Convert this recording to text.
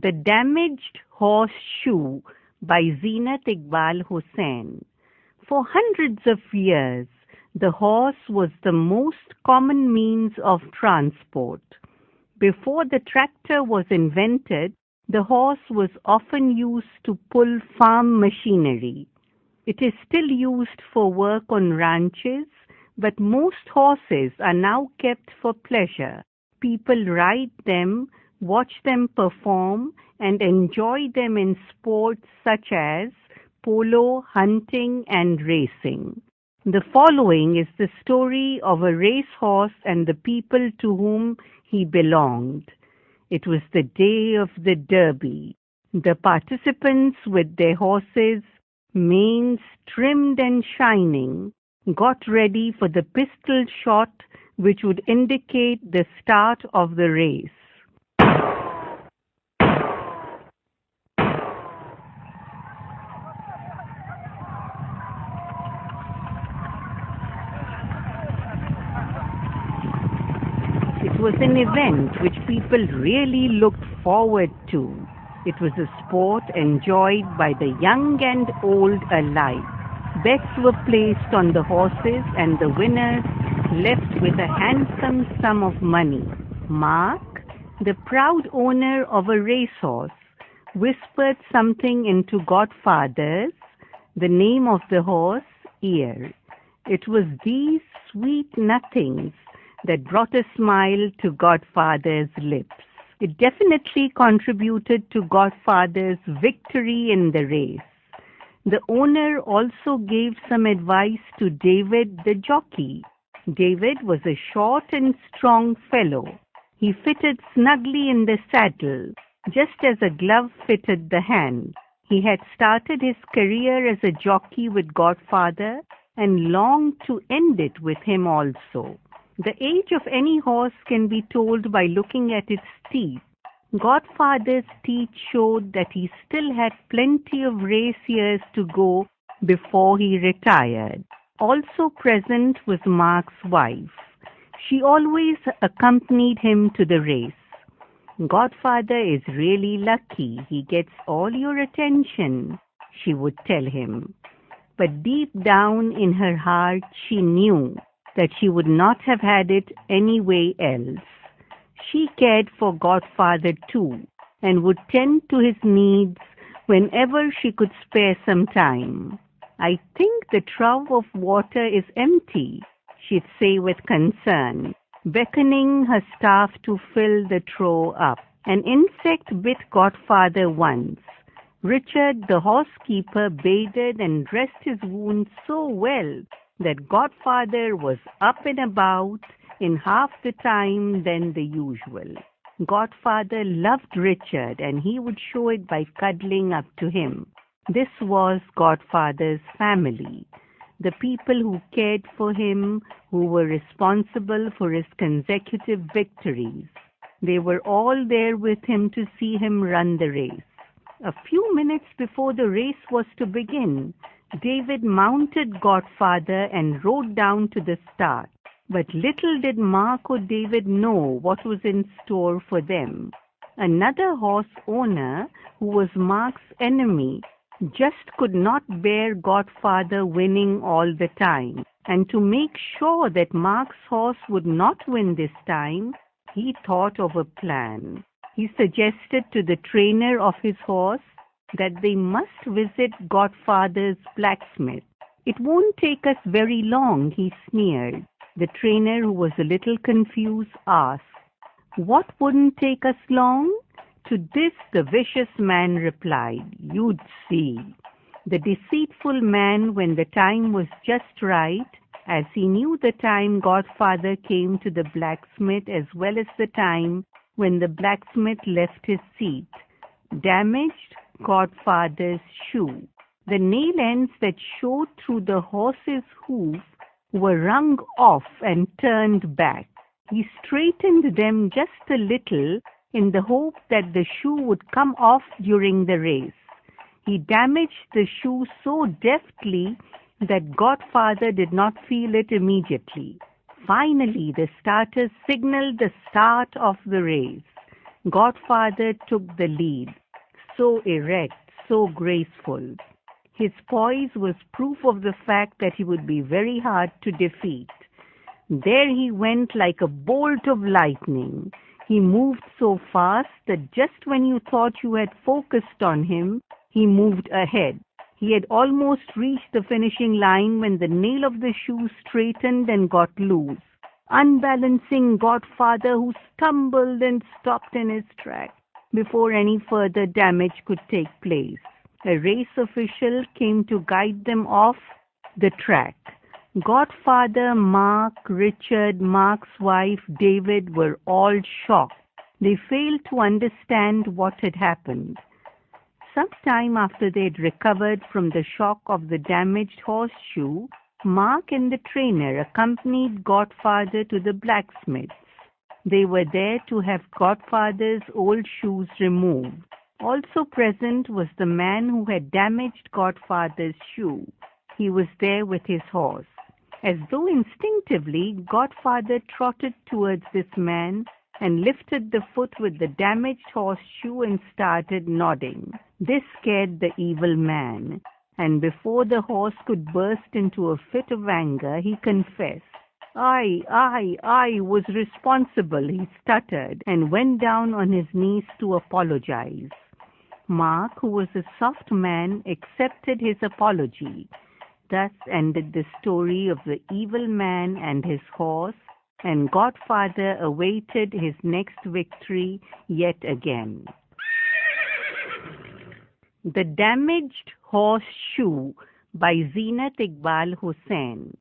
The Damaged Horseshoe by Zeenat Iqbal Hussain. For hundreds of years, the horse was the most common means of transport. Before the tractor was invented, the horse was often used to pull farm machinery. It is still used for work on ranches, but most horses are now kept for pleasure. People ride them, watch them perform, and enjoy them in sports such as polo, hunting, and racing. The following is the story of a racehorse and the people to whom he belonged. It was the day of the Derby. The participants, with their horses, manes trimmed and shining, got ready for the pistol shot which would indicate the start of the race. It was an event which people really looked forward to. It was a sport enjoyed by the young and old alike. Bets were placed on the horses and the winners left with a handsome sum of money. Mark, the proud owner of a racehorse, whispered something into Godfather's, the name of the horse, ear. It was these sweet nothings that brought a smile to Godfather's lips. It definitely contributed to Godfather's victory in the race. The owner also gave some advice to David the jockey. David was a short and strong fellow. He fitted snugly in the saddle, just as a glove fitted the hand. He had started his career as a jockey with Godfather and longed to end it with him also. The age of any horse can be told by looking at its teeth. Godfather's teeth showed that he still had plenty of race years to go before he retired. Also present was Mark's wife. She always accompanied him to the race. Godfather is really lucky. He gets all your attention, she would tell him. But deep down in her heart, she knew that she would not have had it any way else. She cared for Godfather too, and would tend to his needs whenever she could spare some time. I think the trough of water is empty, she'd say with concern, beckoning her staff to fill the trough up. An insect bit Godfather once. Richard, the horsekeeper, bathed and dressed his wound so well that Godfather was up and about in half the time than the usual. Godfather loved Richard, and he would show it by cuddling up to him. This was Godfather's family, the people who cared for him, who were responsible for his consecutive victories. They were all there with him to see him run the race. A few minutes before the race was to begin, David mounted Godfather and rode down to the start. But little did Mark or David know what was in store for them. Another horse owner, who was Mark's enemy, just could not bear Godfather winning all the time. And to make sure that Mark's horse would not win this time, he thought of a plan. He suggested to the trainer of his horse that they must visit Godfather's blacksmith. "It won't take us very long," he sneered. The trainer, who was a little confused, asked, "What wouldn't take us long?" To this the vicious man replied, "You'd see." The deceitful man, when the time was just right, as he knew the time Godfather came to the blacksmith as well as the time when the blacksmith left his seat, damaged Godfather's shoe. The nail ends that showed through the horse's hoof were wrung off and turned back. He straightened them just a little in the hope that the shoe would come off during the race. He damaged the shoe so deftly that Godfather did not feel it immediately. Finally, the starters signaled the start of the race. Godfather took the lead, so erect, so graceful. His poise was proof of the fact that he would be very hard to defeat. There he went like a bolt of lightning. He moved so fast that just when you thought you had focused on him, he moved ahead. He had almost reached the finishing line when the nail of the shoe straightened and got loose, unbalancing Godfather, who stumbled and stopped in his tracks before any further damage could take place. A race official came to guide them off the track. Godfather, Mark, Richard, Mark's wife, David were all shocked. They failed to understand what had happened. Some time after they had recovered from the shock of the damaged horseshoe, Mark and the trainer accompanied Godfather to the blacksmith's. They were there to have Godfather's old shoes removed. Also present was the man who had damaged Godfather's shoe. He was there with his horse. As though instinctively, Godfather trotted towards this man and lifted the foot with the damaged horseshoe and started nodding. This scared the evil man, and before the horse could burst into a fit of anger, he confessed. I was responsible, he stuttered, and went down on his knees to apologize. Mark, who was a soft man, accepted his apology. Thus ended the story of the evil man and his horse, and Godfather awaited his next victory yet again. The Damaged Horseshoe by Zeenat Iqbal Hussain.